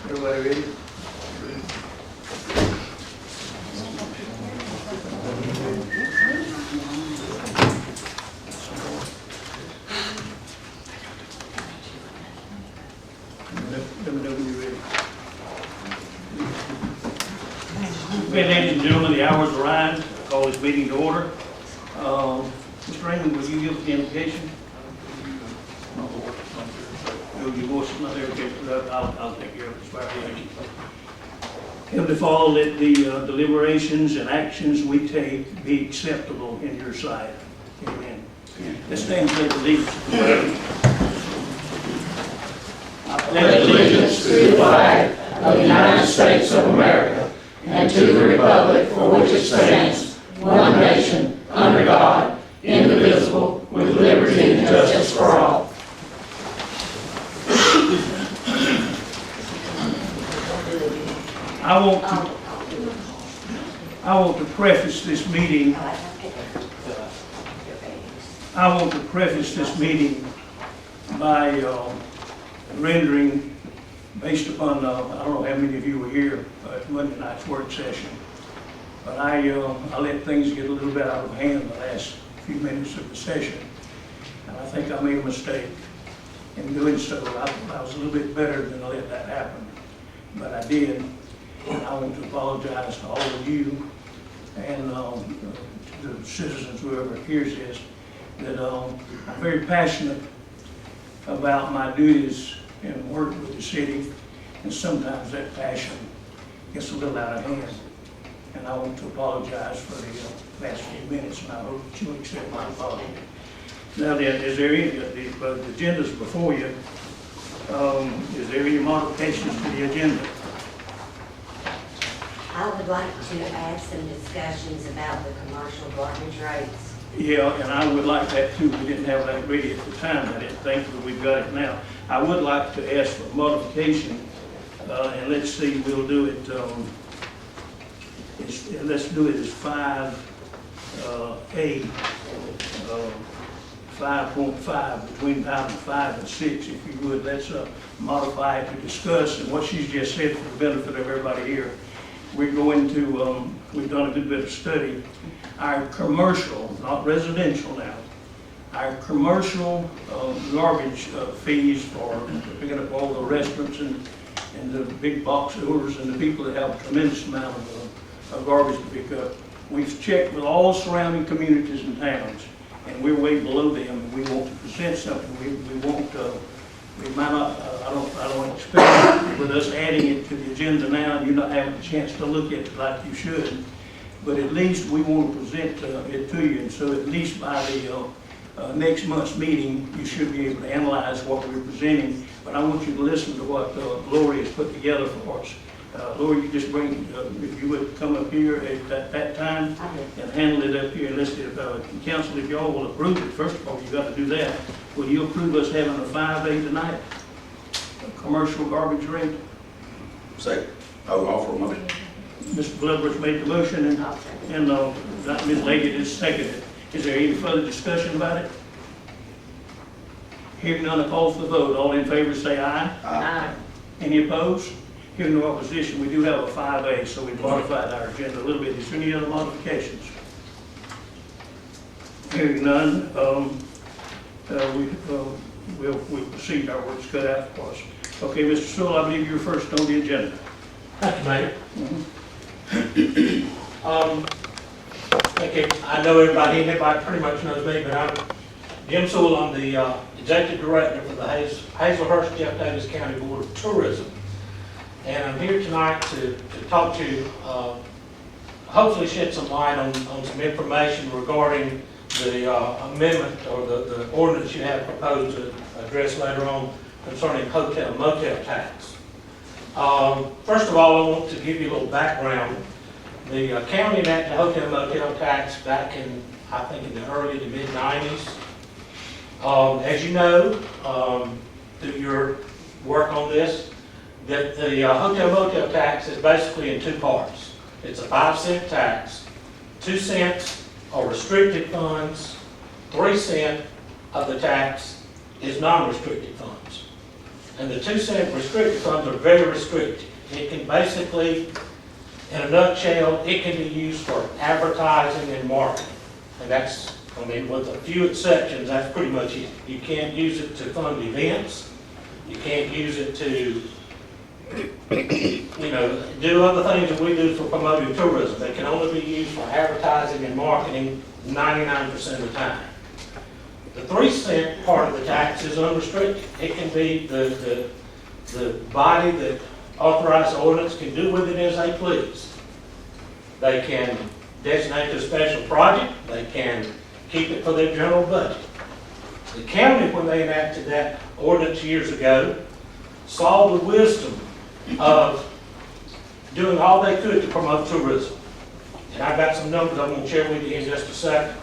Everybody ready? Let me know when you're ready. Okay, ladies and gentlemen, the hour's arrived. I call this meeting to order. Mr. Raymond, will you give us the invocation? Your voice is not there. Okay, I'll take care of it. Thank you. Heavenly Father, let the deliberations and actions we take be acceptable in your sight. Amen. Let's stand and pledge allegiance. I pledge allegiance to the flag of the United States of America and to the republic for which it stands, one nation, under God, indivisible, with liberty and justice for all. I want to preface this meeting. By rendering, based upon, I don't know how many of you were here at Monday night's work session, but I let things get a little bit out of hand the last few minutes of the session, and I think I made a mistake in doing so. I was a little bit better than to let that happen, but I did, and I want to apologize to all of you and to the citizens, whoever hears this, that I'm very passionate about my duties and work with the city, and sometimes that passion gets a little out of hand. And I want to apologize for the last few minutes, and I hope that you'll accept my apology. Now, is there any, the agenda's before you, is there any modifications to the agenda? I would like to add some discussions about the commercial garbage rates. Yeah, and I would like that too. We didn't have that ready at the time. I didn't think that we've got it now. I would like to ask for modification, and let's see, we'll do it, let's do it as 5A, 5.5, between item 5 and 6, if you would. Let's modify it to discuss, and what she's just said for the benefit of everybody here. We're going to, we've done a good bit of study. Our commercial, not residential now, our commercial garbage fees for picking up all the restaurants and the big box stores and the people that have a tremendous amount of garbage to pick up. We've checked with all surrounding communities and towns, and we're way below them, and we want to present something. We won't, we might not, I don't expect with us adding it to the agenda now, and you not having a chance to look at it like you should, but at least we want to present it to you, and so at least by the next month's meeting, you should be able to analyze what we're presenting. But I want you to listen to what Lori has put together for us. Lori, you just bring, if you would come up here at that time and handle it up here. And let's, council, if y'all will approve it, first of all, you got to do that. Will you approve us having a 5A tonight? A commercial garbage rate? Second. I'll offer a motion. Mr. Bloodworth made the motion, and Ms. Leggett is seconded. Is there any further discussion about it? Hearing none, I call for the vote. All in favor say aye. Aye. Any opposed? Hearing no opposition, we do have a 5A, so we've modified our agenda a little bit. Is there any other modifications? Hearing none, we'll proceed. Our work's cut out for us. Okay, Mr. Sewell, I believe you're first on the agenda. Thank you, Mayor. Okay, I know everybody pretty much knows me, but I'm Jim Sewell. I'm the Executive Director for the Hazelhurst Jeff Davis County Board of Tourism. And I'm here tonight to talk to you, hopefully shed some light on some information regarding the amendment or the ordinance you have proposed to address later on concerning hotel motel tax. First of all, I want to give you a little background. The county enacted the hotel motel tax back in, I think, in the early to mid 90s. As you know, through your work on this, that the hotel motel tax is basically in two parts. It's a 5-cent tax. 2 cents are restricted funds. 3 cents of the tax is non-restricted funds. And the 2 cent restricted funds are very restricted. It can basically, in a nutshell, it can be used for advertising and marketing. And that's, I mean, with a few exceptions, that's pretty much it. You can't use it to fund events. You can't use it to, you know, do other things that we do for promoting tourism. They can only be used for advertising and marketing 99% of the time. The 3 cent part of the tax is unrestricted. It can be the body that authorizes the ordinance can do with it as they please. They can designate a special project. They can keep it for their general budget. The county, when they enacted that ordinance years ago, saw the wisdom of doing all they could to promote tourism. And I've got some numbers I'm going to share with you in just a second,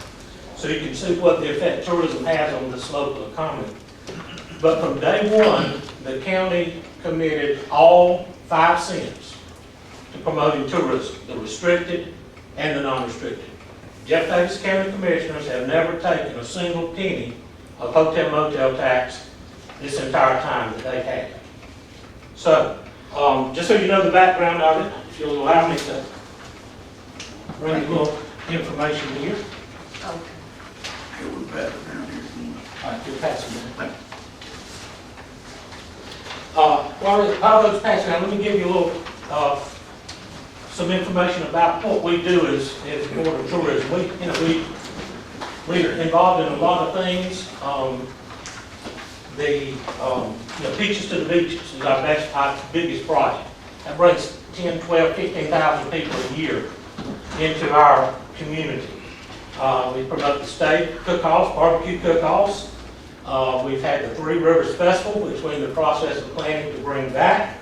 so you can see what the effect tourism has on this local economy. But from day one, the county committed all 5 cents to promoting tourism, the restricted and the non-restricted. Jeff Davis County Commissioners have never taken a single penny of hotel motel tax this entire time that they've had. So, just so you know the background of it, if you'll allow me to bring a little information here. Okay. Here, we'll pass it down here. All right, you'll pass it down. While those passing down, let me give you a little, some information about what we do as Board of Tourism. We're involved in a lot of things. Peaches to the Beaches is our biggest project. That brings 10, 12, 15,000 people a year into our community. We promote the state cook-offs, barbecue cook-offs. We've had the 3 Rivers Festival, which we're in the process of planning to bring back.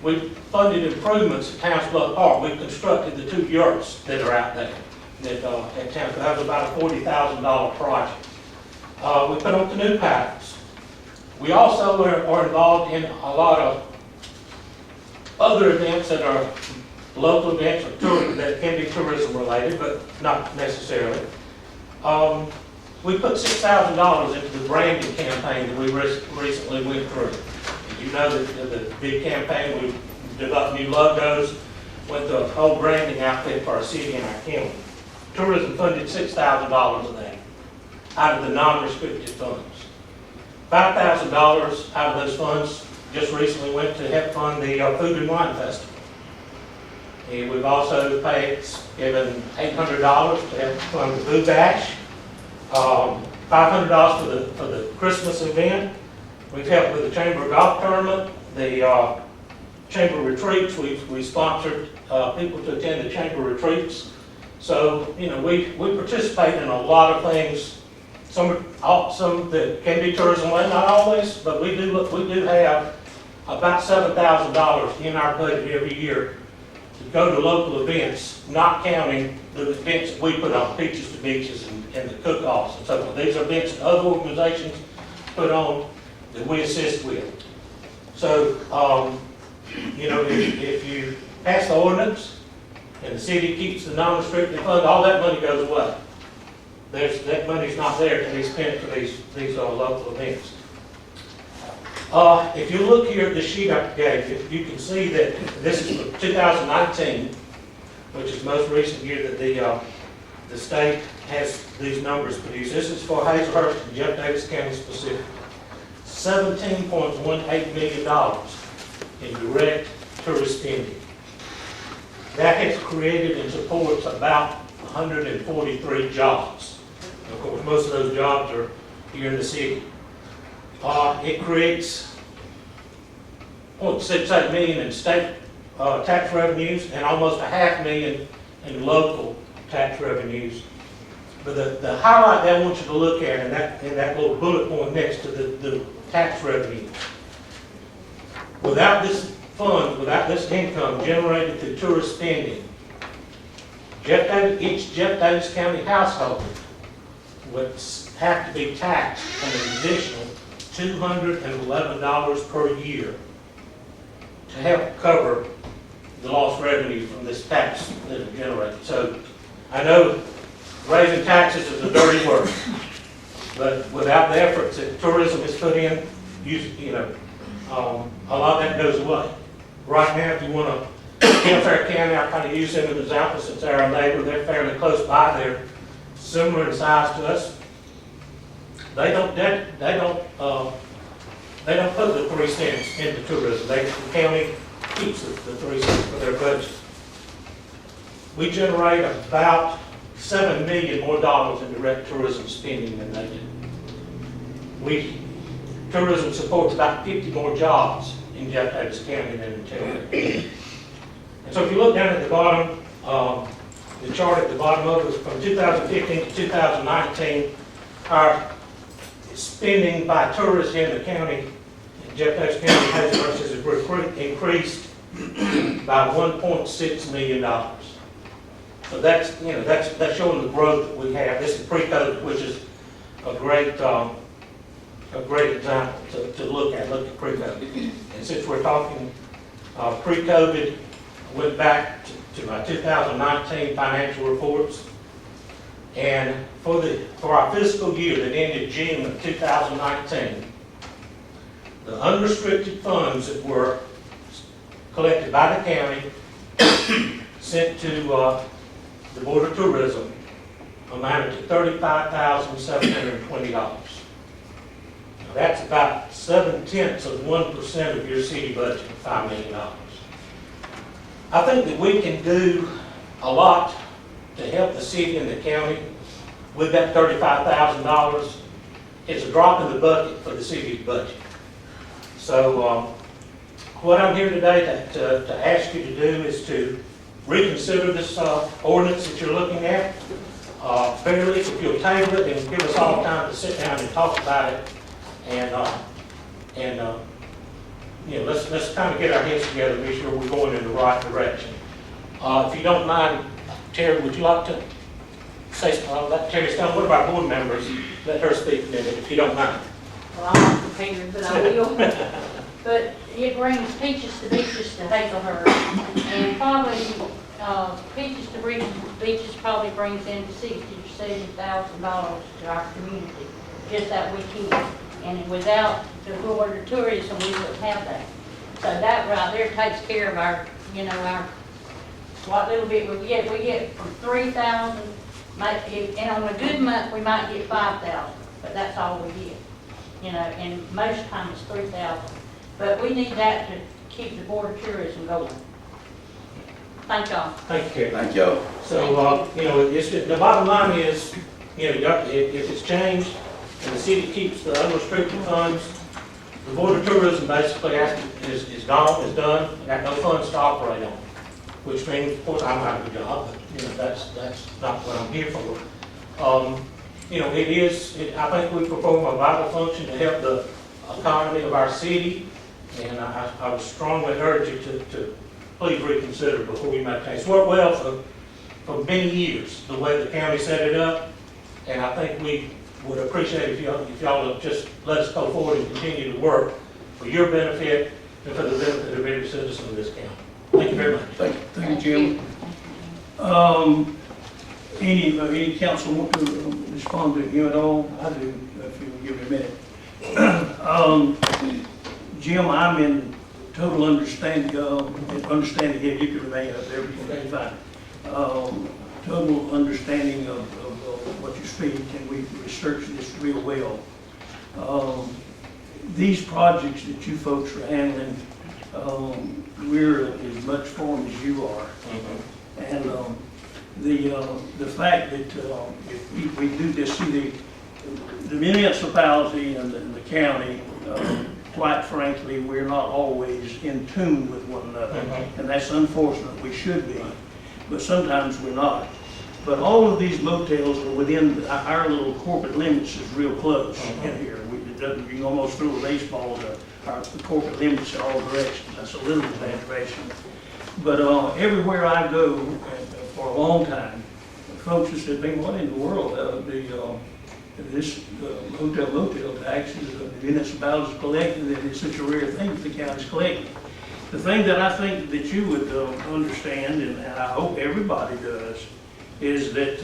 We've funded improvements at Towns Bluff Park. We've constructed the 2 yurts that are out there at Towns. That was about a $40,000 project. We put on canoe paddles. We also are involved in a lot of other events that are local events or that can be tourism related, but not necessarily. We put $6,000 into the branding campaign that we recently went through. You know that the big campaign, we developed new logos, went to a whole branding outfit for our city and our county. Tourism funded $6,000 of that out of the non-restricted funds. $5,000 out of those funds just recently went to help fund the Food and Wine Festival. And we've also given $800 to help fund the Food Bash, $500 for the Christmas event. We've helped with the Chamber Golf Tournament, the Chamber Retreats. We sponsored people to attend the Chamber Retreats. So, you know, we participate in a lot of things. Some that can be tourism, well, not always, but we do have about $7,000 in our budget every year to go to local events, not counting the events that we put on, Peaches to Beaches and the cook-offs and so forth. These are events that other organizations put on that we assist with. So, you know, if you pass the ordinance and the city keeps the non-restricted fund, all that money goes away. That money's not there to be spent for these local events. If you look here at the sheet I gave you, you can see that this is for 2019, which is the most recent year that the state has these numbers produced. This is for Hazelhurst and Jeff Davis County specific. $17.18 million in direct tourist spending. That has created and supports about 143 jobs. Of course, most of those jobs are here in the city. It creates $0.68 million in state tax revenues and almost $500,000 in local tax revenues. But the highlight that I want you to look at in that little bullet point next to the tax revenue, without this fund, without this income generated through tourist spending, each Jeff Davis County household would have to be taxed an additional $211 per year to help cover the lost revenue from this tax that is generated. So I know raising taxes is a dirty word, but without the efforts that tourism has put in, a lot of that goes away. Right now, if you want to, Fair County, I kind of use them as an example since they're our neighbor, they're fairly close by, they're similar in size to us. They don't put the 3 cents into tourism. The county keeps the 3 cents for their budget. We generate about $7 million more in direct tourism spending than they do. Tourism supports about 50 more jobs in Jeff Davis County than in Taylor. And so if you look down at the bottom, the chart at the bottom of it, from 2015 to 2019, our spending by tourists in the county, Jeff Davis County has increased by $1.6 million. So that's showing the growth that we have. This is pre-COVID, which is a great example to look at pre-COVID. And since we're talking pre-COVID, I went back to my 2019 financial reports. And for our fiscal year that ended June of 2019, the unrestricted funds that were collected by the county sent to the Board of Tourism amounted to $35,720. Now, that's about 0.7% of your city budget of $5 million. I think that we can do a lot to help the city and the county with that $35,000. It's a drop in the bucket for the city's budget. So what I'm here today to ask you to do is to reconsider this ordinance that you're looking at. Fairly, if you'll table it and give us all time to sit down and talk about it, and let's kind of get our heads together and be sure we're going in the right direction. If you don't mind, Terry, would you like to say something about Terry Stone, one of our board members? Let her speak a minute, if you don't mind. Well, I'm not prepared, but I will. But it brings Peaches to Beaches to Hazelhurst, and probably Peaches to Beaches probably brings in $60,000 or $70,000 to our community just that weekend. And without the Board of Tourism, we wouldn't have that. So that right there takes care of our, what little bit we get from 3,000. And on a good month, we might get 5,000, but that's all we get. And most times it's 3,000. But we need that to keep the Board of Tourism going. Thank y'all. Thank you, Terry. Thank y'all. So, the bottom line is, if it's changed and the city keeps the unrestricted funds, the Board of Tourism basically is gone, is done, and got no funds to operate on. Which means, of course, I'm out of a job, but that's not what I'm here for. I think we perform a vital function to help the economy of our city, and I would strongly urge you to please reconsider before we make changes. It's worked well for many years, the way the county set it up, and I think we would appreciate if y'all would just let us go forward and continue to work for your benefit and for the benefit of every citizen of this county. Thank you very much. Thank you, Jim. Any council want to respond to you at all? I do, if you'll give me a minute. Jim, I'm in total understanding here, you can remain up there, everything's fine. Total understanding of what you speak, and we researched this real well. These projects that you folks are handling, we're as much formed as you are. And the fact that if we do this, see the municipality and the county, quite frankly, we're not always in tune with one another. And that's unfortunate. We should be, but sometimes we're not. But all of these motels are within our little corporate limits is real close in here. You can almost throw a baseball to the corporate limits in all directions. That's a little exaggeration. But everywhere I go, for a long time, folks have said, what in the world? This motel taxes, the municipalities collecting, and it's such a rare thing that the county's collecting. The thing that I think that you would understand, and I hope everybody does, is that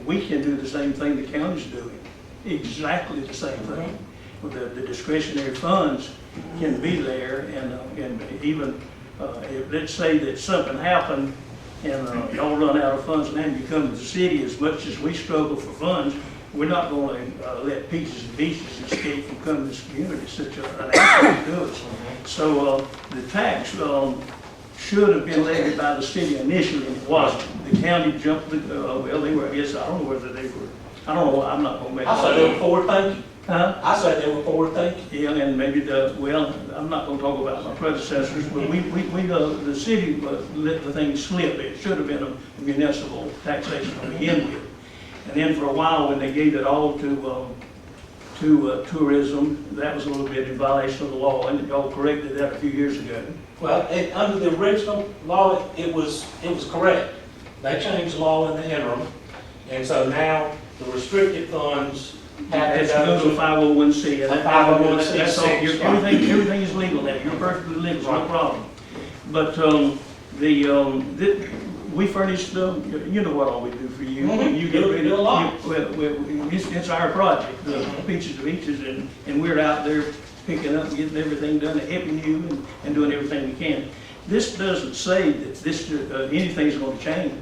we can do the same thing the county's doing. Exactly the same thing. the discretionary funds can be there, and even, if, let's say that something happened, and y'all run out of funds, and then you come to the city, as much as we struggle for funds, we're not gonna let pieces and pieces escape from coming to this community. It's such an asset to us. So, the tax, should have been levied by the city initially, and it wasn't. The county jumped, well, they were, I guess, I don't know whether they were, I don't know, I'm not gonna make. I say they were forward thinking. Huh? I say they were forward thinking. Yeah, and maybe well, I'm not gonna talk about my predecessors, but the city let the thing slip. It should have been a municipal taxation to begin with. And then for a while, when they gave it all to tourism, that was a little bit in violation of the law, and y'all corrected that a few years ago. Well, under the original law, it was correct. They changed the law in the interim, and so now the restricted funds have to It's go goes to to 501c. and A 501c6, that's all. right. Everything is legal now. You're perfectly legal, no Right. problem. But, we furnish you know what all we do for you. Mhm. You get Do- rid do a of, lot. it's our project, the Peaches to Beaches, and we're out there picking up, getting everything done, helping you and doing everything we can. This doesn't say that anything's gonna change.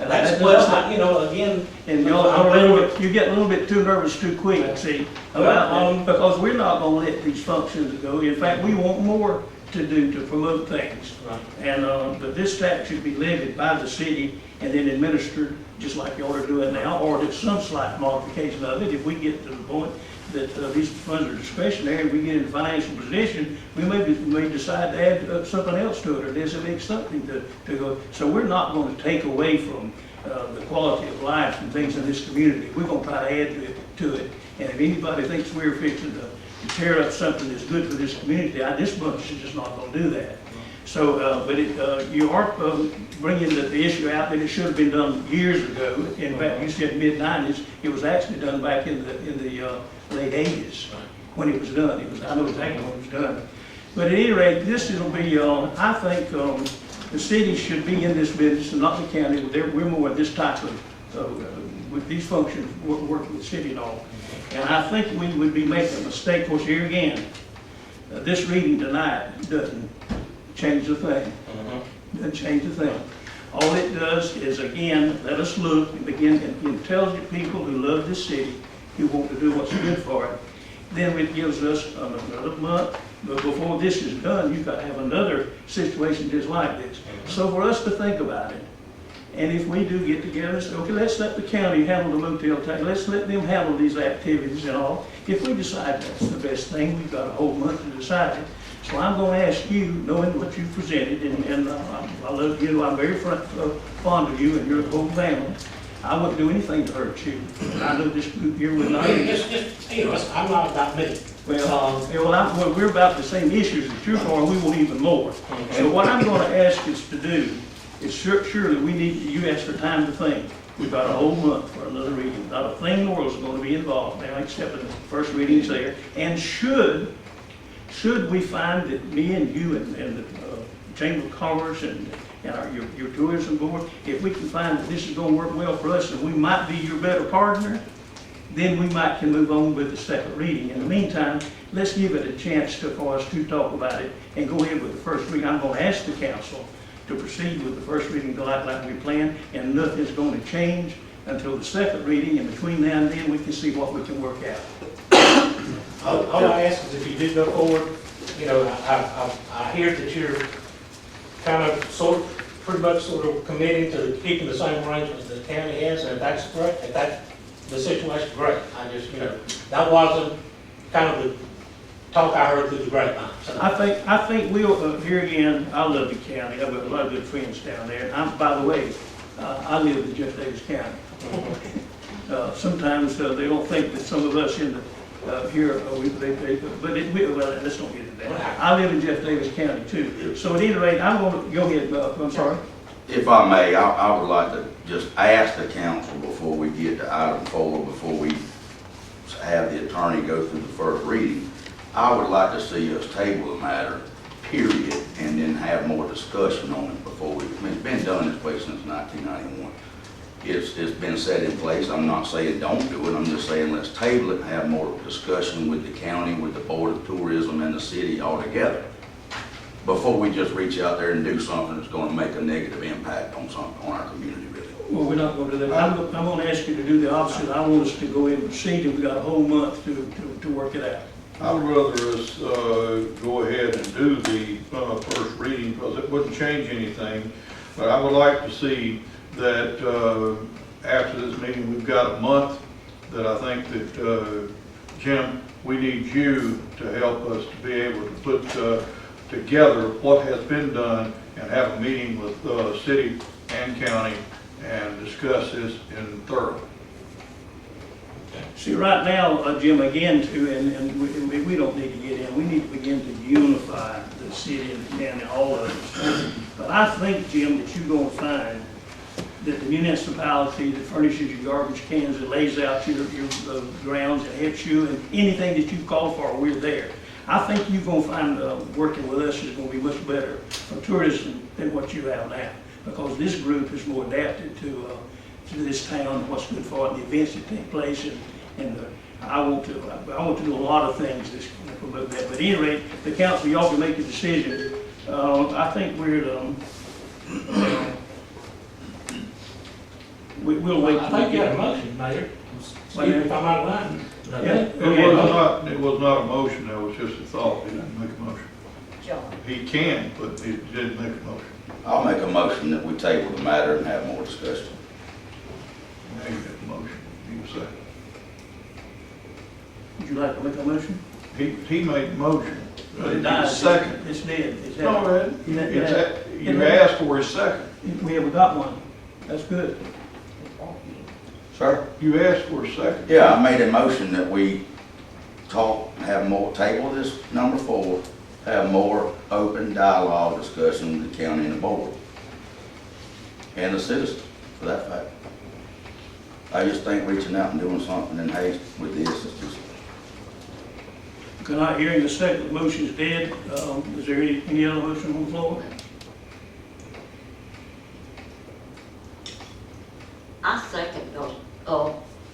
And That's, that well, doesn't- again. And y'all, I'm you get a little bit too nervous too quick, see, about that, because we're not gonna let these functions go. In fact, we want more to do to promote things. Right. And, but this tax should be levied by the city and then administered, just like y'all are doing now, or there's some slight modification of it. If we get to the point that these funds are discretionary, and we get in a financial position, we may decide to add something else to it, or designate something to go. So we're not gonna take away from the quality of life and things in this community. We're gonna try to add to it. And if anybody thinks we're fixing to tear up something that's good for this community, this bunch is just not gonna do that. So, but you are bringing the issue out that it should have been done years ago. In fact, you said mid-90s, it was actually done back in the late 80s when it was done. I know exactly when it was done. But at any rate, it'll be, I think the city should be in this business and not the county. We're more of this type of, with these functions, work with the city and all. And I think we would be making a mistake, of course, here again. This reading tonight doesn't change the thing. Doesn't change the thing. All it does is, again, let us look and begin, intelligent people who love this city, who want to do what's good for it. Then it gives us another month, but before this is done, you've got to have another situation just like this. So for us to think about it, and if we do get together and say, okay, let's let the county handle the motel tax, let's let them handle these activities and all. If we decide that's the best thing, we've got a whole month to decide it. So I'm going to ask you, knowing what you presented, and I love you, I'm very fond of you and your whole family. I wouldn't do anything to hurt you. I know this group here would not. I'm not about me. Well, we're about the same issues that you're for, and we want even more. So what I'm going to ask us to do is surely we need, you ask for time to think. We've got a whole month for another reading. Not a thing in the world is going to be involved now, except for the first readings there. And should we find that me and you and the Chamber of Commerce and your tourism board, if we can find that this is going to work well for us and we might be your better partner, then we can move on with the second reading. In the meantime, let's give it a chance for us to talk about it and go ahead with the first reading. I'm going to ask the council to proceed with the first reading like we planned, and nothing's going to change until the second reading, and between now and then, we can see what we can work out. All I ask is if you do go forward, I hear that you're kind of pretty much committing to keeping the same arrangements that the county has, and if that's correct, if that's the situation, great. I just, that wasn't kind of the talk I heard through the grapevine. So. I think we'll, here again, I love the county. I've got a lot of good friends down there. And by the way, I live in Jeff Davis County. Sometimes they don't think that some of us in the here, let's don't get into that. I live in Jeff Davis County too. So at any rate, I'm going to go ahead. I'm sorry. If I may, I would like to just ask the council before we get to item 4, before we have the attorney go through the first reading. I would like to see us table the matter, period, and then have more discussion on it before it's been done this way since 1991. it's been set in place. I'm not saying don't do it, I'm just saying let's table it and have more discussion with the county, with the Board of Tourism and the city altogether, before we just reach out there and do something that's gonna make a negative impact on our community, really. Well, we're not gonna do that. I'm gonna ask you to do the opposite. I want us to go in and proceed, and we got a whole month to work it out. I would rather us go ahead and do the first reading because it wouldn't change anything. But I would like to see that after this meeting, we've got a month that I think that, Jim, we need you to help us to be able to put together what has been done and have a meeting with city and county and discuss this in thorough. See, right now, Jim, again, too, and we don't need to get in, we need to begin to unify the city and the county, all of us. But I think, Jim, that you're gonna find that the municipality that furnishes your garbage cans, that lays out your grounds, and helps you, and anything that you call for, we're there. I think you're gonna find, working with us is gonna be much better for tourism than what you have now, because this group is more adapted to this town, and what's good for it, and the events that take place, and I want to do a lot of things this, about that. But at any rate, the council, y'all can make the decision. I think we'll wait. I think you had a motion, Mayor. Excuse me if I'm out of line. Yeah. It was not a motion, that was just a thought, he didn't make a motion. John. He can, but he didn't make a motion. I'll make a motion that we table the matter and have more discussion. Now you make a motion, you say. Would you like to make a motion? He made the motion. It died. Second. It's dead. It's No, dead. you asked for a second. We haven't got one. That's good. Sir? You asked for a second. Yeah, I made a motion that we have more, table this number 4, have more open dialogue discussion with the county and the board. And the citizens, for that fact. I just think reaching out and doing something in haste with this is just. Can I hear the second motion is dead? Is there any other motion on the floor? I second those.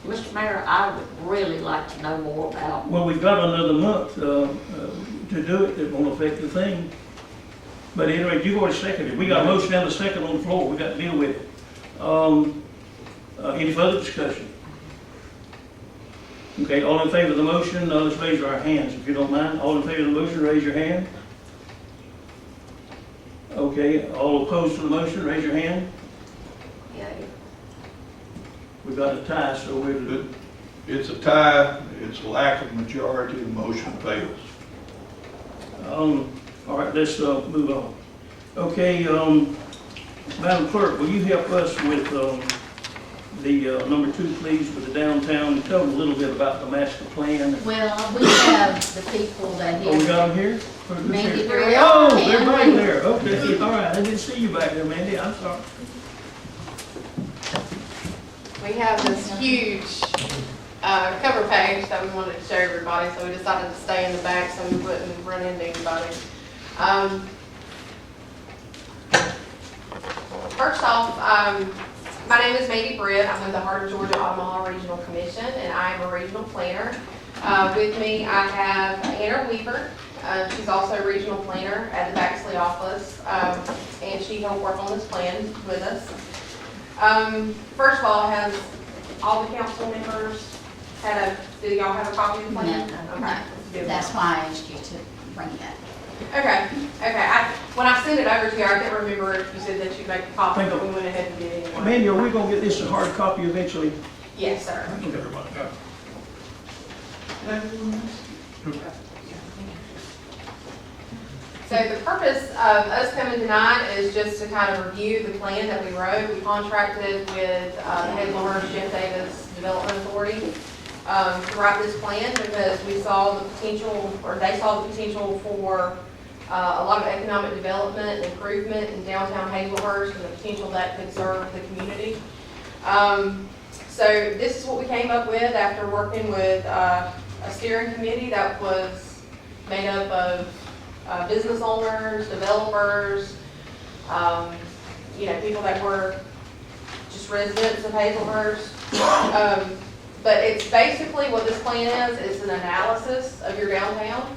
Mr. Mayor, I would really like to know more about, Well, we've got another month to do it. It won't affect the thing. But anyway, you've already seconded. We got a motion and a second on the floor. We got to deal with it. Any further discussion? Okay, all in favor of the motion, let's raise our hands if you don't mind. All in favor of the motion, raise your hand. Okay, all opposed to the motion, raise your hand. Yay. We've got a tie, so we're, It's a tie, it's a lack of majority, the motion fails. all right, let's move on. Okay, Madam Clerk, will you help us with the number 2, please, with the downtown? Tell them a little bit about the master plan. Well, we have the people that Oh, we have, got them here? Who's Mandy here? Brill. Oh, they're back and- there. Okay, all right. I didn't see you back there, Mandy. I'm sorry. We have this huge cover page that we wanted to show everybody, so we decided to stay in the back so we wouldn't run into anybody. First off, my name is Mandy Britt. I'm with the Heart of Georgia Omaha Regional Commission, and I am a regional planner. With me, I have Anna Weaver. She's also a regional planner at the Baxley office, and she helped work on this plan with us. First of all, has all the council members do y'all have a copy of the plan? No, Okay, no. let's do it. That's why I asked you to bring that. Okay. When I sent it over to you, I didn't remember if you said that you'd make a copy, but we went ahead and did it anyway. Mandy, are we gonna get this a hard copy eventually? Yes, sir. So the purpose of us coming tonight is just to kind of review the plan that we wrote. We contracted with the Hazelhurst Jeff Davis Development Authority to write this plan because we saw the potential, or they saw the potential for a lot of economic development and improvement in downtown Hazelhurst and the potential that could serve the community. So this is what we came up with after working with a steering committee that was made up of business owners, developers, people that were just residents of Hazelhurst. But it's basically what this plan is an analysis of your downtown.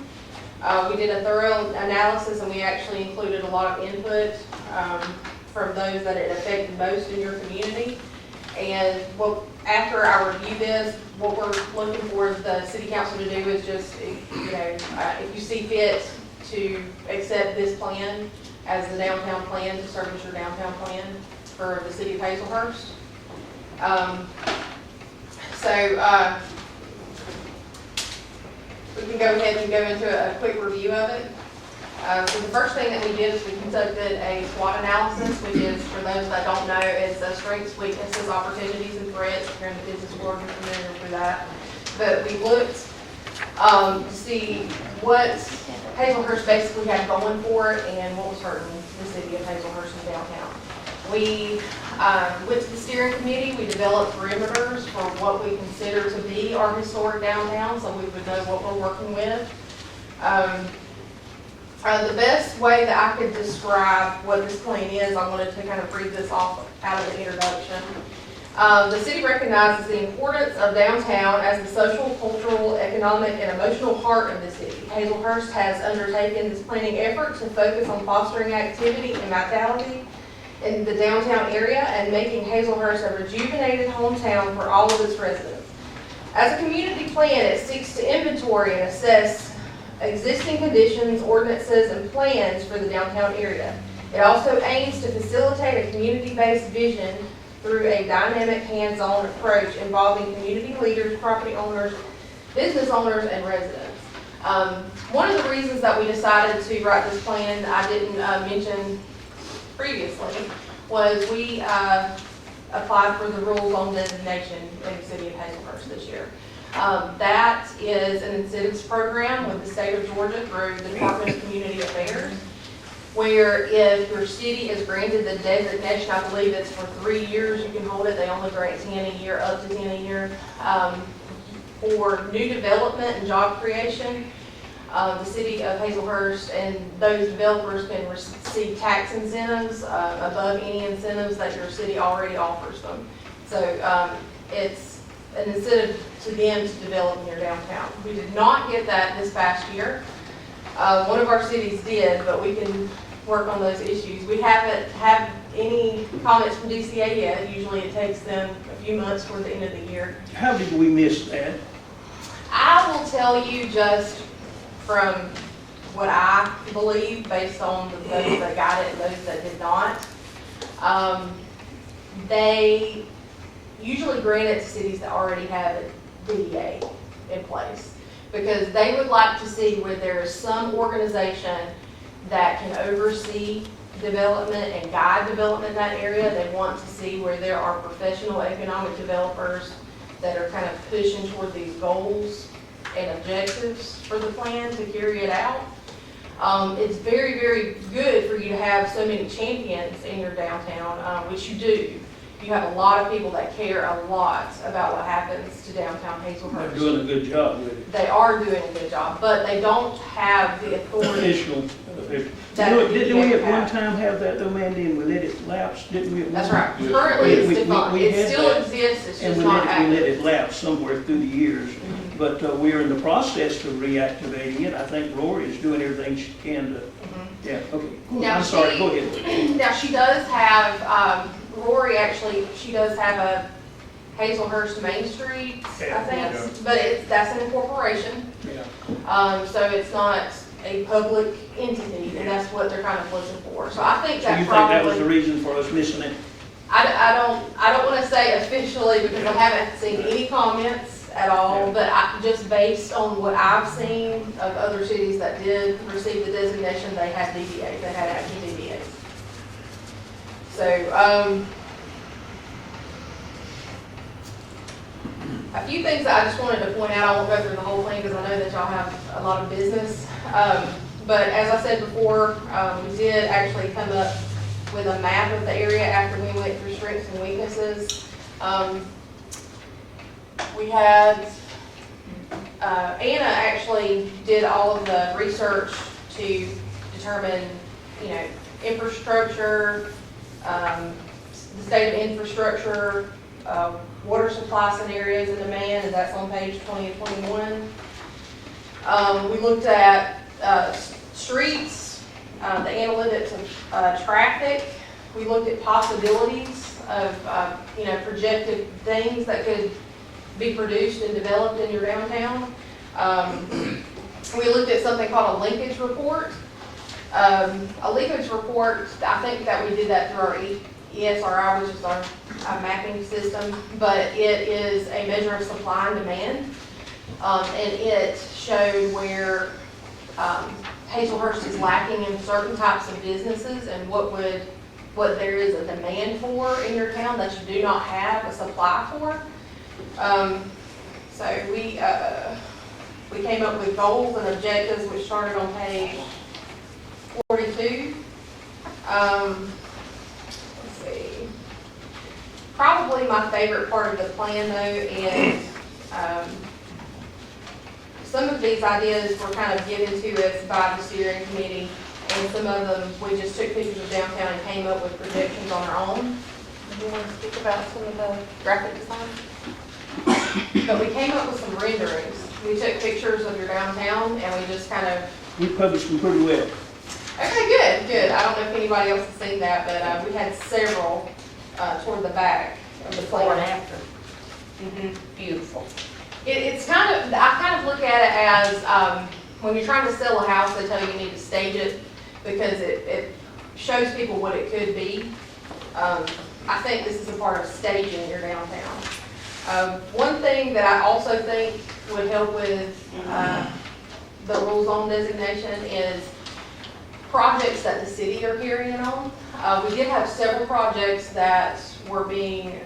We did a thorough analysis and we actually included a lot of input from those that it affected most in your community. And after I review this, what we're looking for the city council to do is just, if you see fit to accept this plan as the downtown plan, to serve as your downtown plan for the city of Hazelhurst. We can go ahead and go into a quick review of it. So the first thing that we did is we conducted a SWOT analysis, which is, for those that don't know, is strengths, weaknesses, opportunities, and threats. If you're in the business world, you're familiar with that. But we looked to see what Hazelhurst basically had going for it and what was hurting the city of Hazelhurst and downtown. We went to the steering committee. We developed perimeters for what we consider to be our historic downtown, so we would know what we're working with. The best way that I could describe what this plan is, I wanted to kind of read this off out of the introduction. The city recognizes the importance of downtown as the social, cultural, economic, and emotional heart of the city. Hazelhurst has undertaken this planning effort to focus on fostering activity and vitality in the downtown area and making Hazelhurst a rejuvenated hometown for all of its residents. As a community plan, it seeks to inventory and assess existing conditions, ordinances, and plans for the downtown area. It also aims to facilitate a community-based vision through a dynamic, hands-on approach involving community leaders, property owners, business owners, and residents. One of the reasons that we decided to write this plan, I didn't mention previously, was we applied for the rules on designation in the city of Hazelhurst this year. That is an incentives program with the state of Georgia through the Department of Community Affairs, where if your city is granted the designation, I believe it's for 3 years, you can hold it. They only grant 10 a year, up to 10 a year. For new development and job creation, the city of Hazelhurst and those developers can receive tax incentives above any incentives that your city already offers them. So it's an incentive to them to develop in your downtown. We did not get that this past year. One of our cities did, but we can work on those issues. We haven't had any comments from DCA yet. Usually it takes them a few months toward the end of the year. How did we miss that? I will tell you just from what I believe, based on those that got it and those that did not. They usually grant it to cities that already have a DDA in place, because they would like to see where there is some organization that can oversee development and guide development in that area. They want to see where there are professional economic developers that are kind of pushing toward these goals and objectives for the plan to carry it out. It's very, very good for you to have so many champions in your downtown, which you do. You have a lot of people that care a lot about what happens to downtown Hazelhurst. They're doing a good job with it. They are doing a good job, but they don't have the authority. Official. That Didn't we you at one have. time have that though, Mandy, and we let it lapse, didn't we? at one That's time? right. Currently, it's We defunct. had It still that, exists, it's And just we not let it active. lapse somewhere through the years. Mhm. But we are in the process of reactivating it. I think Rory is doing everything she can to, Mhm. yeah, okay. Now, I'm sorry, she- go ahead. Now, she does have, Rory actually, she does have a Hazelhurst Main Street, I Yeah. think, but that's an incorporation. Yeah. So it's not a public entity, and that's what they're kind of looking for. So I think So that you think that was the probably, reason for us missing it? I don't want to say officially because I haven't seen any comments at all, but just based on what I've seen of other cities that did receive the designation, they had DDAs, they had active DDAs. So, a few things that I just wanted to point out. I won't go through the whole thing because I know that y'all have a lot of business. But as I said before, we did actually come up with a map of the area after we went through strengths and weaknesses. We had, Anna actually did all of the research to determine, infrastructure, the state of infrastructure, water supply scenarios and demand, and that's on page 20 and 21. We looked at streets, the analytics of traffic. We looked at possibilities of, projected things that could be produced and developed in your downtown. We looked at something called a linkage report. A linkage report, I think that we did that through our ESRI, which is our mapping system, but it is a measure of supply and demand. And it showed where Hazelhurst is lacking in certain types of businesses and what there is a demand for in your town that you do not have a supply for. So we came up with goals and objectives, which started on page 42. Let's see. Probably my favorite part of the plan, though, is some of these ideas were kind of given to us by the steering committee, and some of them, we just took pictures of downtown and came up with projections on our own. Do you want to speak about some of the graphic design? But we came up with some renderings. We took pictures of your downtown, and we just kind of... We published them pretty well. Okay, good. I don't know if anybody else has seen that, but we had several toward the back of the Before and plan. after. Beautiful. It's kind of, I kind of look at it as, when you're trying to sell a house, they tell you need to stage it because it shows people what it could be. I think this is a part of staging your downtown. One thing that I also think would help with the rural zone designation is projects that the city are carrying on. We did have several projects that were being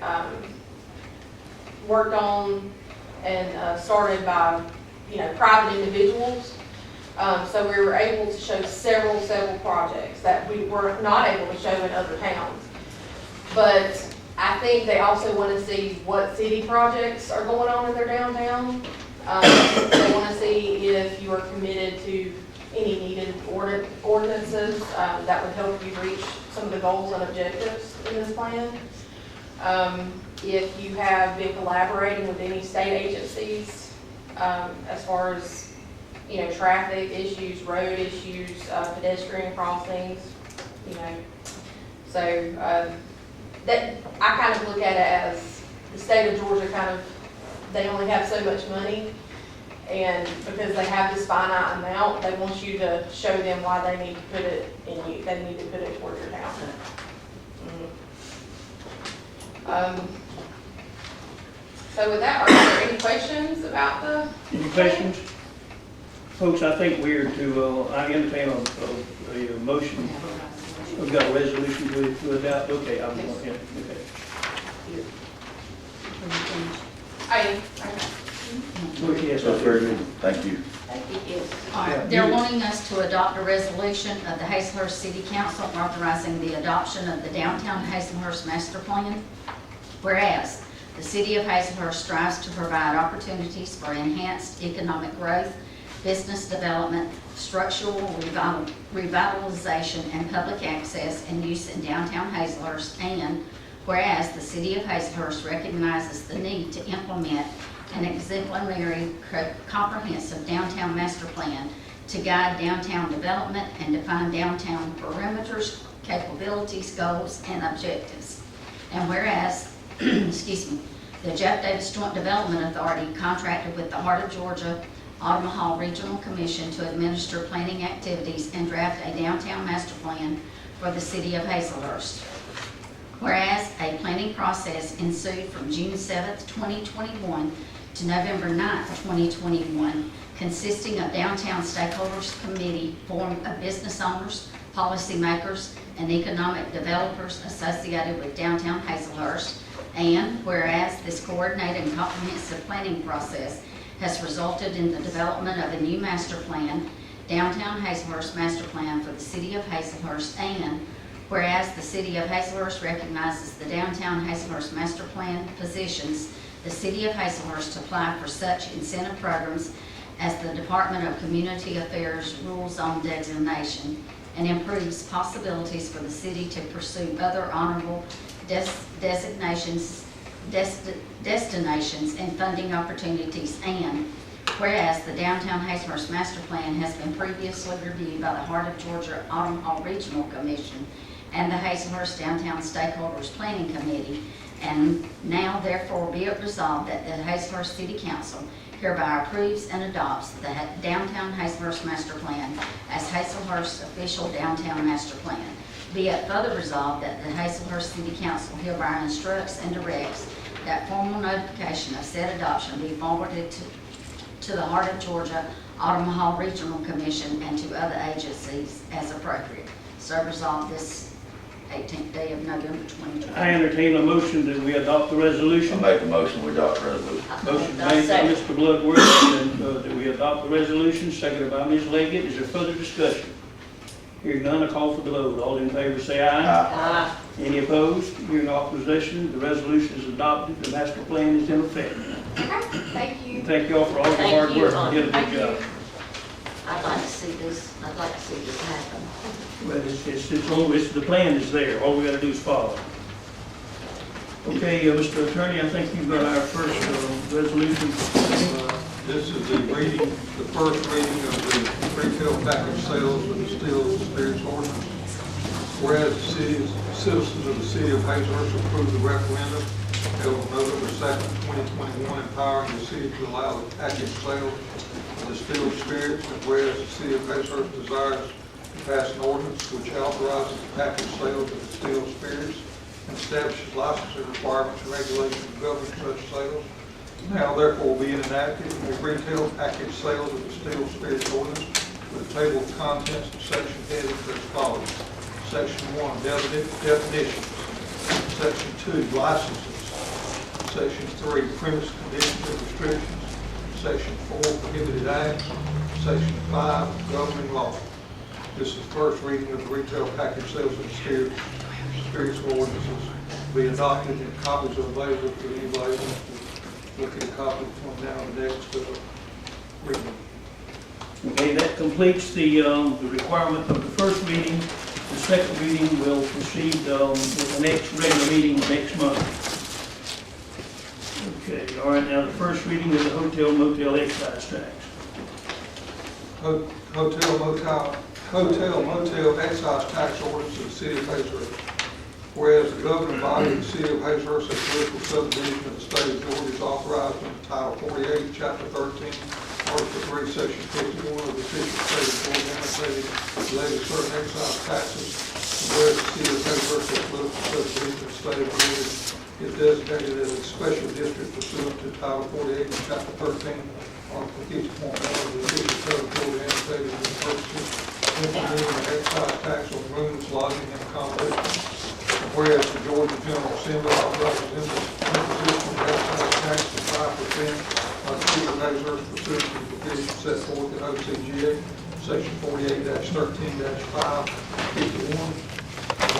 worked on and started by, private individuals. So we were able to show several projects that we were not able to show in other towns. But I think they also want to see what city projects are going on in their downtown. They want to see if you are committed to any needed ordinances that would help you reach some of the goals and objectives in this plan. If you have been collaborating with any state agencies as far as, traffic issues, road issues, pedestrian crossings, So that I kind of look at it as the state of Georgia they only have so much money, and because they have this finite amount, they want you to show them why they need to put it in you. They need to put it toward your town. So with that, are there any questions about the? Any questions? Folks, I think we're to, I entertain a motion. We've got a resolution to adopt. Okay, I'm going to, okay. Yes, That's very good. Thank you. All right, they're wanting us to adopt a resolution of the Hazelhurst City Council authorizing the adoption of the Downtown Hazelhurst Master Plan. Whereas, the City of Hazelhurst strives to provide opportunities for enhanced economic growth, business development, structural revitalization, and public access and use in downtown Hazelhurst. And whereas, the City of Hazelhurst recognizes the need to implement an exemplary comprehensive downtown master plan to guide downtown development and define downtown perimeters, capabilities, goals, and objectives. And whereas, excuse me, the Jeff Davis Joint Development Authority contracted with the Heart of Georgia Omaha Regional Commission to administer planning activities and draft a downtown master plan for the City of Hazelhurst. Whereas a planning process ensued from June 7th, 2021 to November 9th, 2021, consisting of downtown stakeholders committee formed of business owners, policymakers, and economic developers associated with downtown Hazelhurst. And whereas this coordinated and comprehensive planning process has resulted in the development of a new master plan, Downtown Hazelhurst Master Plan for the City of Hazelhurst. And whereas the City of Hazelhurst recognizes the Downtown Hazelhurst Master Plan positions the City of Hazelhurst to apply for such incentive programs as the Department of Community Affairs Rural Zone Designation. and improves possibilities for the city to pursue other honorable destinations and funding opportunities. And whereas the Downtown Hazelhurst Master Plan has been previously reviewed by the Heart of Georgia Autumn Hall Regional Commission and the Hazelhurst Downtown Stakeholders Planning Committee, and now therefore be it resolved that the Hazelhurst City Council hereby approves and adopts the Downtown Hazelhurst Master Plan as Hazelhurst's official downtown master plan. Be it further resolved that the Hazelhurst City Council hereby instructs and directs that formal notification of said adoption be forwarded to the Heart of Georgia Autumn Hall Regional Commission and to other agencies as appropriate. So resolved this 18th day of November 2020. I entertain a motion that we adopt the I resolution. make the motion, we adopt the resolution. Motion I'll made by second. Mr. Bloodworth, and that we adopt the resolution, seconded by Ms. Leggett. Is there further discussion? Hearing none, I call for the vote. All in favor say aye. Any opposed? Hearing opposition, the resolution is adopted, the master plan is in effect. Okay, thank you. Thank you all for all your Thank hard you, work. Tom. You did a Thank good you. job. I'd like to see this happen. Well, the plan is there, all we gotta do is follow. Okay, Mr. Attorney, I think you've got our first resolution. This is the first reading of the retail package sales of distilled spirits ordinance. Whereas the citizens of the city of Hazelhurst approved the referendum held on November 2nd, 2021, empowering the city to allow the package sale of distilled spirits, and whereas the city of Hazelhurst desires to pass an ordinance which authorizes the package sales of distilled spirits and establishes licensing requirements and regulations governing such sales. Now therefore be enacted a retail package sales of distilled spirits ordinance with a table of contents and section headings as follows. Section 1, definitions. Section 2, licenses. Section 3, premise conditions and restrictions. Section 4, prohibited acts. Section 5, governing law. This is the first reading of the retail package sales of distilled spirits ordinances. Be adopted and copies are available for anybody who wants to look at a copy from now to the next reading. Okay, that completes the requirement of the first reading. The second reading will proceed with the next regular meeting next month. Okay, all right, now the first reading is the hotel motel excise tax. Hotel motel excise tax ordinance of the city of Hazelhurst. Whereas the governing body of the city of Hazelhurst, a political subdivision of the state of Georgia, is authorized under Title 48, Chapter 13, Article 3, Section 51 of the official state of Georgia, annotated to levy certain excise taxes. And whereas the city of Hazelhurst, a political subdivision of the state of Georgia, is designated as a special district pursuant to Title 48, Chapter 13, Article 50.1 of the official code of Georgia, annotated in the purposes implementing an excise tax on rooms, lodging, and accommodation. Whereas the Georgia General Assembly authorizes imposition of excise tax of 5% on the city of Hazelhurst pursuant to the provisions set forth in OCGA, Section 48-13-5, 51.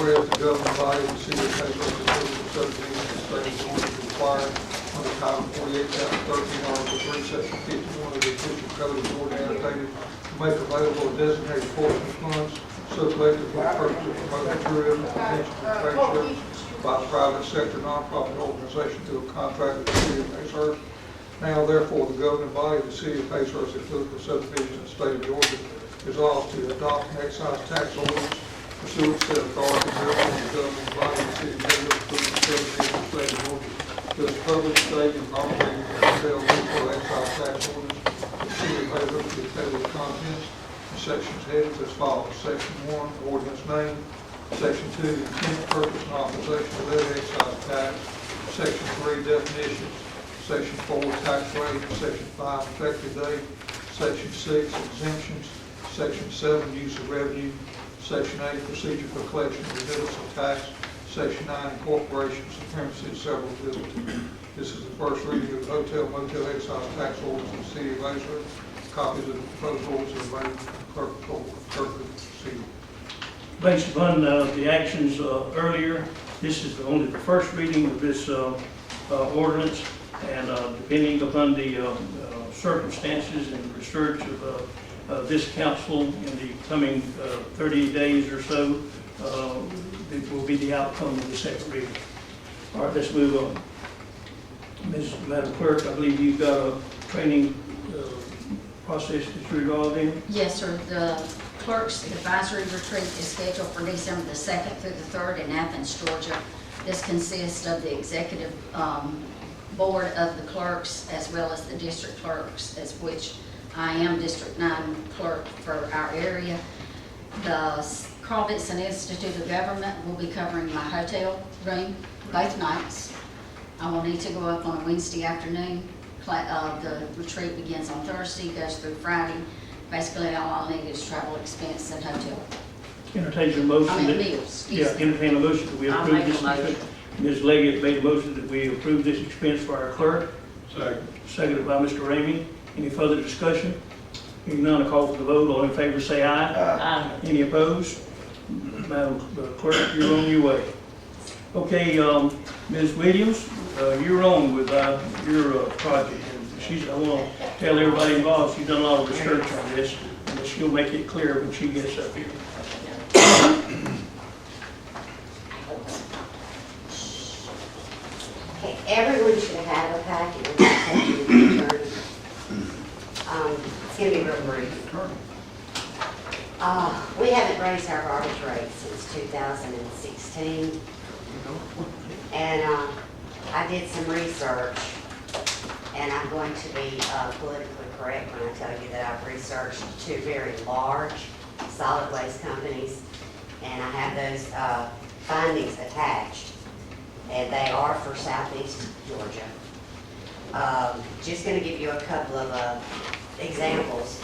Whereas the governing body of the city of Hazelhurst, a political subdivision of the state of Georgia, is required under Title 48, Chapter 13, Article 3, Section 51 of the official code of Georgia, annotated to make available a designated portion of funds so collected for the purpose of promoting tourism, conventions, and trade shows by a private sector nonprofit organization through a contract with the city of Hazelhurst. Now therefore, the governing body of the city of Hazelhurst, a political subdivision of the state of Georgia, resolves to adopt an excise tax ordinance pursuant to the authority therefore the governing body of the city of Hazelhurst, political subdivision of the state of Georgia, does public state and operating hotel retail excise tax ordinance of the city of Hazelhurst with a table of contents. Sections headed as follows. Section 1, ordinance name. Section 2, intent, purpose, and authorization to levy excise tax. Section 3, definitions. Section 4, tax rate. Section 5, effective date. Section 6, exemptions. Section 7, use of revenue. Section 8, procedure for collection of remittance of tax. Section 9, incorporations of premises, several buildings. This is the first reading of the hotel motel excise tax ordinance in the city of Hazelhurst. Copies of the proposed orders are made clerk of the city. Based upon the actions earlier, this is only the first reading of this ordinance, and depending upon the circumstances and research of this council in the coming 30 days or so. It will be the outcome of the second reading. All right, let's move on. Madam Clerk, I believe you've got a training process that you're involved in. Yes, sir. The clerk's advisory retreat is scheduled for December the 2nd through the 3rd in Athens, Georgia. This consists of the executive board of the clerks as well as the district clerks, as which I am District 9 clerk for our area. The Carl Vinson Institute of Government will be covering my hotel room both nights. I will need to go up on a Wednesday afternoon. The retreat begins on Thursday, goes through Friday. Basically, all I'll need is travel expense and hotel. Entertain a motion. I mean, that- meals, excuse Yeah, me. entertain a motion that we I'll approve make a this. motion. Ms. Leggett made a motion that we approve this expense for our clerk, Second. seconded by Mr. Ramey. Any further discussion? Hearing none, a call for the vote. All in favor say aye. Aye. Any opposed? Madam Clerk, you're on your way. Okay, Ms. Williams, you're on with your project. And I want to tell everybody involved, she's done a lot of research on this, and she'll make it clear when she gets up here. Okay, everyone should have a packet. We're gonna take you to the attorney. It's gonna be real brief. We haven't raised our garbage rate since 2016. And I did some research, and I'm going to be politically correct when I tell you that I've researched two very large solid waste companies, and I have those findings attached, and they are for southeast Georgia. Just going to give you a couple of examples.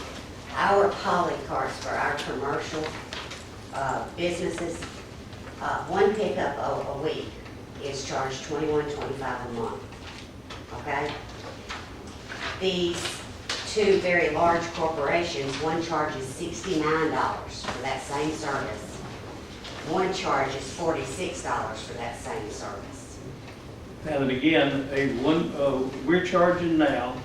Our poly carts for our commercial businesses, one pickup a week is charged $21.25 a month, okay? These two very large corporations, one charges $69 for that same service. One charges $46 for that same service. Now that again, we're charging now.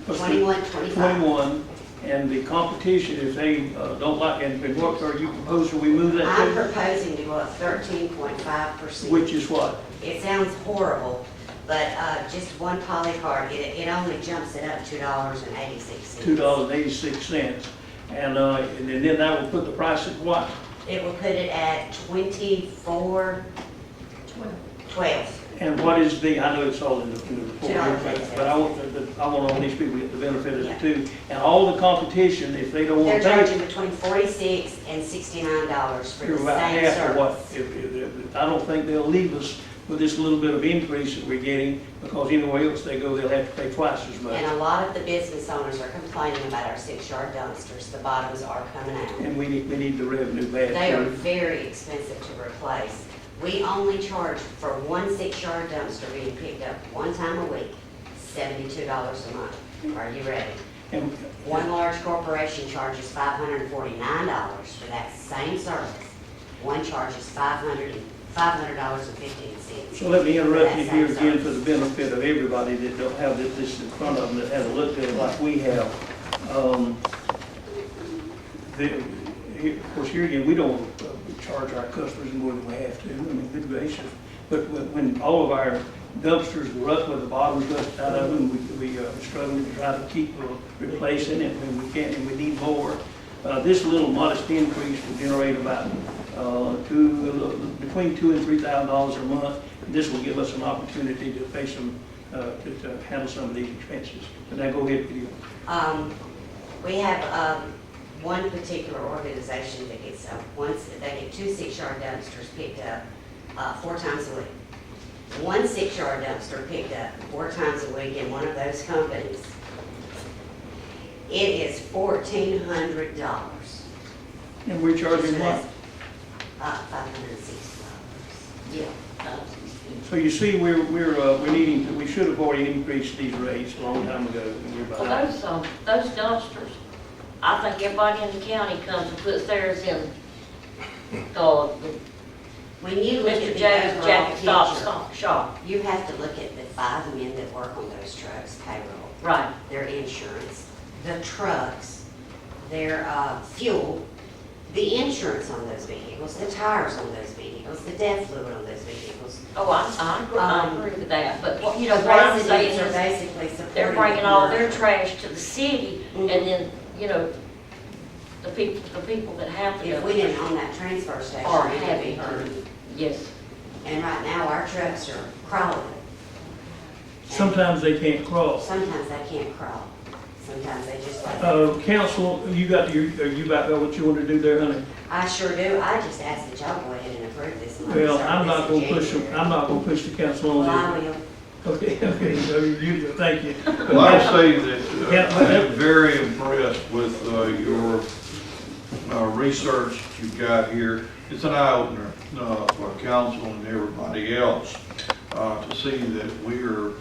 $21.25. 21, and the competition, if they don't like, and what are you proposing, we move that I'm to? proposing to go up 13.5%. Which is what? It sounds horrible, but just one poly card, it only jumps it up $2.86. $2.86. And then that will put the price at what? It will put it at $24.12. And what is the, I know it's all in the report, $2.86. but I want all these people to get the benefit of it too. And all the competition, if they don't They're want to pay, charging between $46 and $69 for you're the about same half of what, service. I don't think they'll leave us with this little bit of increase that we're getting, because anywhere else they go, they'll have to pay twice as much. And a lot of the business owners are complaining about our 6-yard dumpsters. The bottoms are coming out. And we need the revenue bad. They are too. very expensive to replace. We only charge for one 6-yard dumpster being picked up one time a week, $72 a month. Are you ready? And One large corporation charges $549 for that same service. One charges $500.15. so let me interrupt you for that here same again for service. the benefit of everybody that don't have this in front of them, that hasn't looked at it like we have. Of course, here again, we don't charge our customers more than we have to, I mean, good gracious. But when all of our dumpsters were up with the bottoms rusted out of them, we struggling to try to keep replacing it when we can't, and we need more. This little modest increase will generate about between $2,000 and $3,000 a month. This will give us an opportunity to pay some, to handle some of these expenses. And now go ahead with you. We have one particular organization that gets, they get 2 6-yard dumpsters picked up 4 times a week. One 6-yard dumpster picked up 4 times a week in one of those companies. It is $1,400. And we're charging what? $560. Yeah. So you see, we're needing to, we should have already increased these rates a long time ago. And we're Well, behind. those dumpsters, I think everybody in the county comes and puts theirs in When you look at Mr. the James overall Jacket picture, Stop Shop. you have to look at the 5 men that work on those trucks, payroll, Right. their insurance, the trucks, their fuel, the insurance on those vehicles, the tires on those vehicles, the death fluid on those vehicles. Oh, I agree with that, but what, You know, what I'm saying residents are is, basically supporting. they're bringing the all their commercial. trash to the city, and then, you know, the people that have to If we go. didn't own that transfer station, Or we would be having hurt. Yes, And right now, our trucks are crawling. Sometimes they can't cross. Sometimes they can't crawl. Sometimes they just like. Council, you got you about got what you want to do there, honey? I sure do. I just ask that y'all go ahead and approve this. and Well, start I'm this not in gonna push, January. I'm not gonna push the council Well, on I this. will. Okay, thank you. Well, I'll say that Yeah. I'm very impressed with your research that you've got here. It's an eye-opener for council and everybody else to see that we're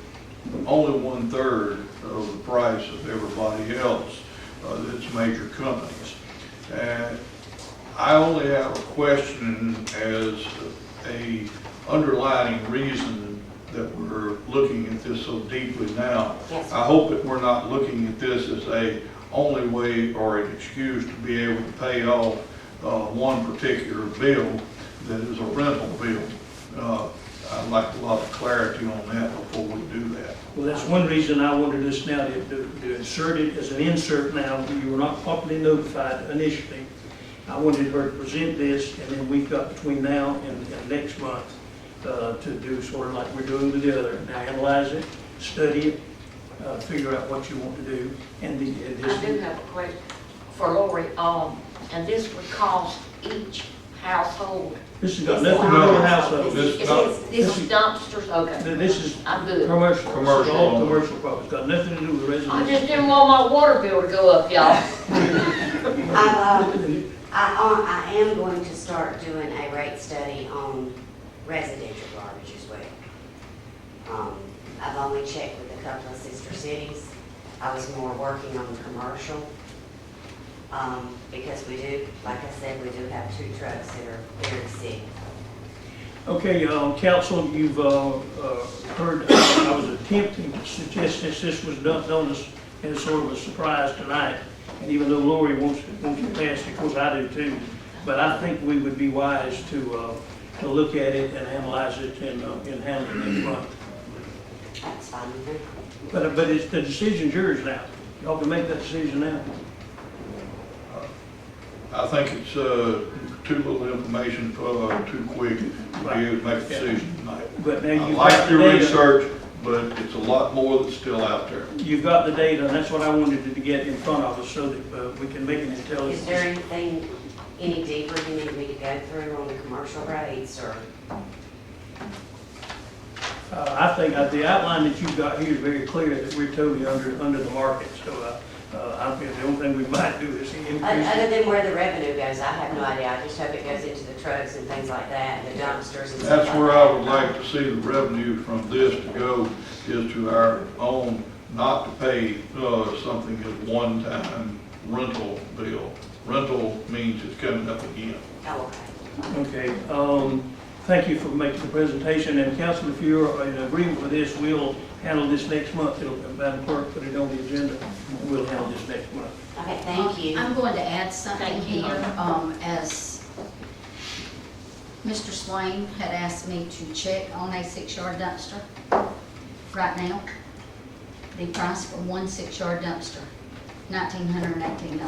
only 1/3 of the price of everybody else that's major companies. And I only have a question as a underlining reason that we're looking at this so deeply now. Yes, sir. I hope that we're not looking at this as a only way or an excuse to be able to pay off one particular bill that is a rental bill. I'd like a lot of clarity on that before we do that. Well, that's one reason I wanted this now to insert it as an insert now. You were not properly notified initially. I wanted her to present this, and then we've got between now and next month to do sort of like we're doing with the other. Now analyze it, study it, figure out what you want to do, and I do have a question for Lori, and this would cost each household. this has got This nothing to is do with not- household. This- This is dumpsters, okay, This is I'm good. commercial. Commercial. This is all commercial property. It's got nothing to do with I residential. just didn't want my water bill to go up, y'all. I am going to start doing a rate study on residential garbage as well. I've only checked with a couple of sister cities. I was more working on commercial. Because we do, like I said, we do have 2 trucks that are very sick. Okay, council, you've heard, I was attempting to suggest this was done as sort of a surprise tonight. And even though Lori wants to pass it, of course I do too. But I think we would be wise to look at it and analyze it and handle it next month. That's fine with me. But it's, the decision's yours now. Y'all can make that decision now. I think it's too little information, too quick to be able to make a decision tonight. But now I you've like got the your data. research, but it's a lot more that's still out there. You've got the data, and that's what I wanted to get in front of us so that we can make an intelligent Is there decision. anything any deeper you need me to go through on the commercial rates or? I think the outline that you've got here is very clear that we're totally under the market. So I think the only thing we might do is increase. Other than where the revenue goes, I have no idea. I just hope it goes into the trucks and things like that, and the dumpsters and stuff like that. That's where I would like to see the revenue from this to go, is to our own, not to pay something as one-time rental bill. Rental means it's coming up again. Oh, okay. Okay, thank you for making the presentation, and council, if you're in agreement with this, we'll handle this next month. Madam Clerk, put it on the agenda, and we'll handle this next month. Okay, thank you. I'm going to add something Thank you. here, as Mr. Swain had asked me to check on a 6-yard dumpster. Right now, the price for one 6-yard dumpster, $1,918.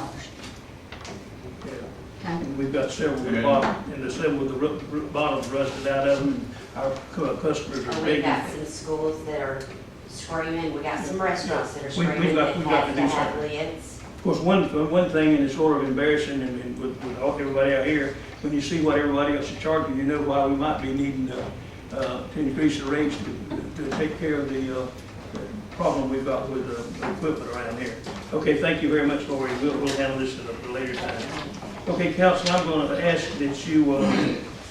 Yeah. Okay? And we've got several at the bottom, and the several with the bottoms rusted out of them. Our customers are And we've begging. got some schools that are screaming, we got some restaurants that are We've screaming got- that we've got to have do to have something. lids. Of course, one thing, and it's sort of embarrassing, and with everybody out here, when you see what everybody else is charging, you know why we might be needing to increase the rates to take care of the problem we've got with the equipment around here. Okay, thank you very much, Lori. We'll handle this at a later time. Okay, council, I'm going to ask that you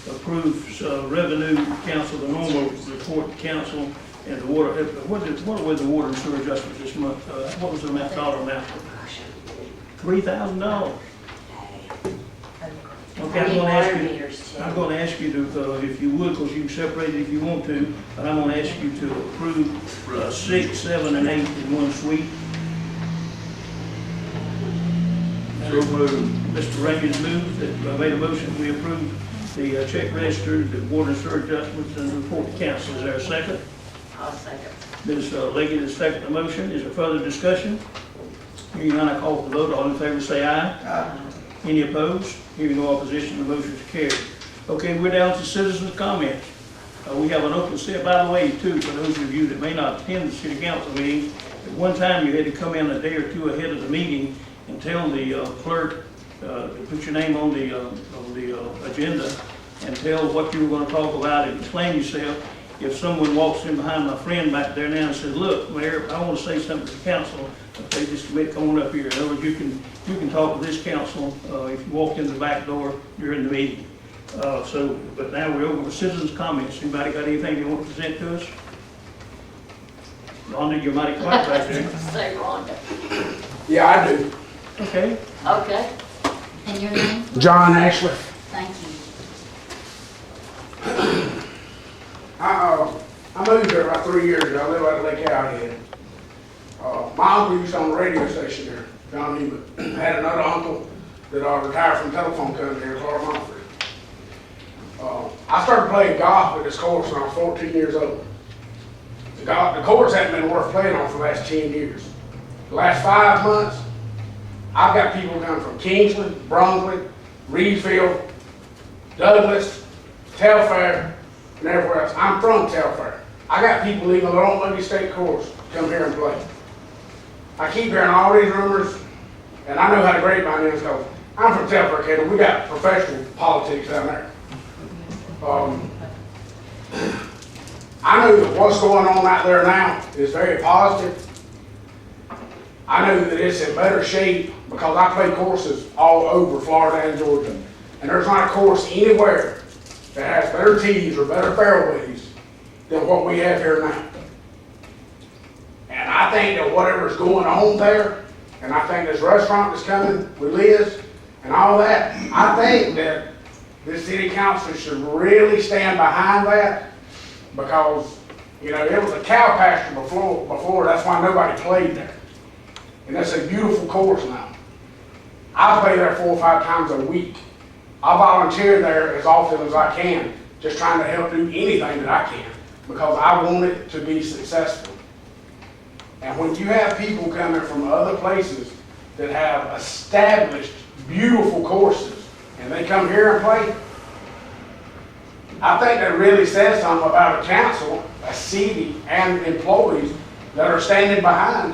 approve revenue council, the normal report to council, and the water, what were the water and sewer adjustments this month? What was the dollar amount? $3,000. Okay, I'm I need gonna ask water you, meters too. I'm gonna ask you to, if you would, because you can separate it if you want to, but I'm gonna ask you to approve 6, 7, and 8 in one sweep. So moved. Mr. Raymond moved, that made a motion, we approve the check register, the water and sewer adjustments, and report to council. Is there a second? I'll second. Ms. Leggett has seconded the motion. Is there further discussion? Hearing none, I call for the vote. All in favor say aye. Aye. Any opposed? Hearing no opposition, the motion is carried. Okay, we're down to citizens' comments. We have an open set, by the way, too, for those of you that may not attend the city council meetings, at one time you had to come in a day or two ahead of the meeting and tell the clerk, put your name on the agenda and tell what you were gonna talk about and explain yourself. If someone walks in behind my friend back there now and says, look, Mayor, I wanna say something to the council, they just come on up here. In other words, you can talk to this council, if you walked in the back door during the meeting. But now we're over for citizens' comments. Anybody got anything they want to present to us? Rhonda, you're mighty quiet back there. Say Rhonda. Yeah, I do. Okay. Okay. And your name? John Ashley. Thank you. I moved here about 3 years ago. I live out of Lake Cowhead. My uncle used to own a radio station there, John Newman. Had another uncle that retired from telephone company here, Clark Montford. I started playing golf at this course when I was 14 years old. The course hasn't been worth playing on for the last 10 years. The last 5 months, I've got people coming from Kingsley, Brunswick, Reedsville, Douglas, Telfair, and everywhere else. I'm from Telfair. I got people leaving their own Lucky State course to come here and play. I keep hearing all these rumors, and I know how the grapevine is because I'm from Telfair, kid. We got professional politics down there. I know that what's going on out there now is very positive. I know that it's in better shape because I play courses all over Florida and Georgia. And there's not a course anywhere that has better tees or better fairways than what we have here now. And I think that whatever's going on there, and I think this restaurant that's coming with Liz and all that, I think that this city council should really stand behind that because, you know, it was a cow pasture before, that's why nobody played there. And that's a beautiful course now. I play there 4 or 5 times a week. I volunteer there as often as I can, just trying to help do anything that I can because I want it to be successful. And when you have people coming from other places that have established beautiful courses and they come here and play, I think that really says something about a council, a city, and employees that are standing behind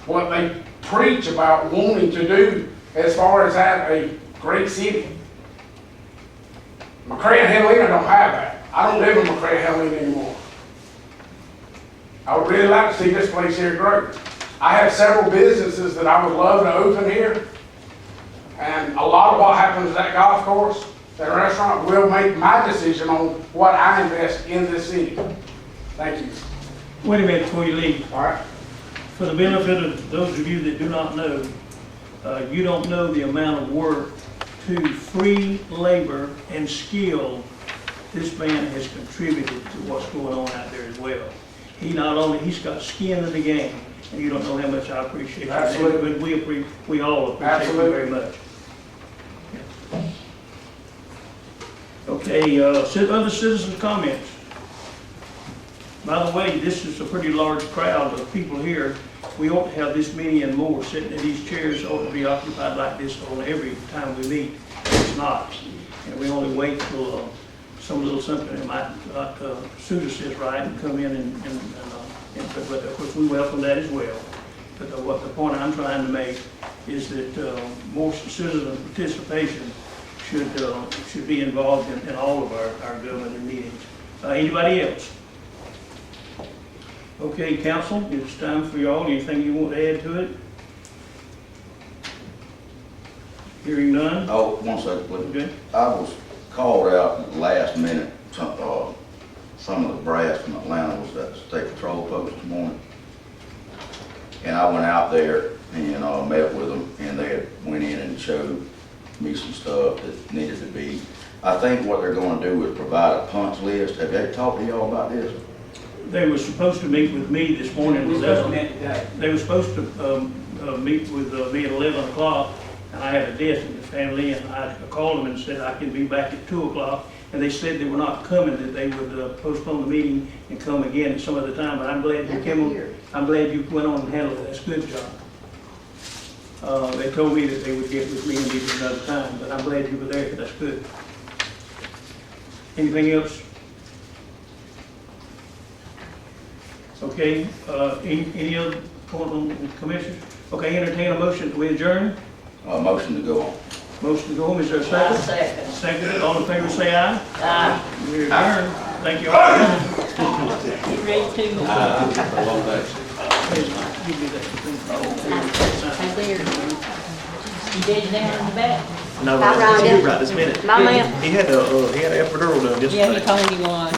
what they preach about wanting to do as far as have a great city. McCray and Helena don't have that. I don't live in McCray and Helena anymore. I would really like to see this place here grow. I have several businesses that I would love to open here. And a lot of what happens at that golf course, that restaurant, will make my decision on what I invest in this city. Thank you. Wait a minute before you leave. All right. For the benefit of those of you that do not know, you don't know the amount of work to free labor and skill this man has contributed to what's going on out there as well. He's got skin in the game, and you don't know how much I appreciate that. Absolutely. But we all appreciate you very much. Okay, other citizens' comments. By the way, this is a pretty large crowd of people here. We ought to have this many and more sitting in these chairs. Ought to be occupied like this on every time we meet. It's not. And we only wait till some little something that might not suit us is right and come in but of course we welcome that as well. But what the point I'm trying to make is that more citizen participation should be involved in all of our government meetings. Anybody else? Okay, council, it's time for y'all. Anything you want to add to it? Hearing none? Oh, one second, please. Okay. I was called out at the last minute. Some of the brass from Atlanta was at the state patrol post this morning. And I went out there and met with them, and they had went in and showed me some stuff that needed to be. I think what they're going to do is provide a punch list. Have they talked to y'all about this? They were supposed to meet with me this morning. They were supposed to meet with me at 11 o'clock. and I had a death in the family, and I called them and said I can be back at 2 o'clock, and they said they were not coming, that they would postpone the meeting and come again at some other time, but I'm glad you came on, I'm glad you went on and handled it, that's a good job. They told me that they would get with me and meet another time, but I'm glad you were there, that's good. Anything else? Okay, any other point on the commission? Okay, entertain a motion to adjourn. Motion to go on. Motion to go home, is there a second? Second. Second, all in favor say aye. Aye. We adjourn. Thank you all. You ready to? Give me that thing. Hey there. You dead down in the back? No, Hi, Rhonda. right this minute. My man. He had a epidural done just Yeah, he today. told me one.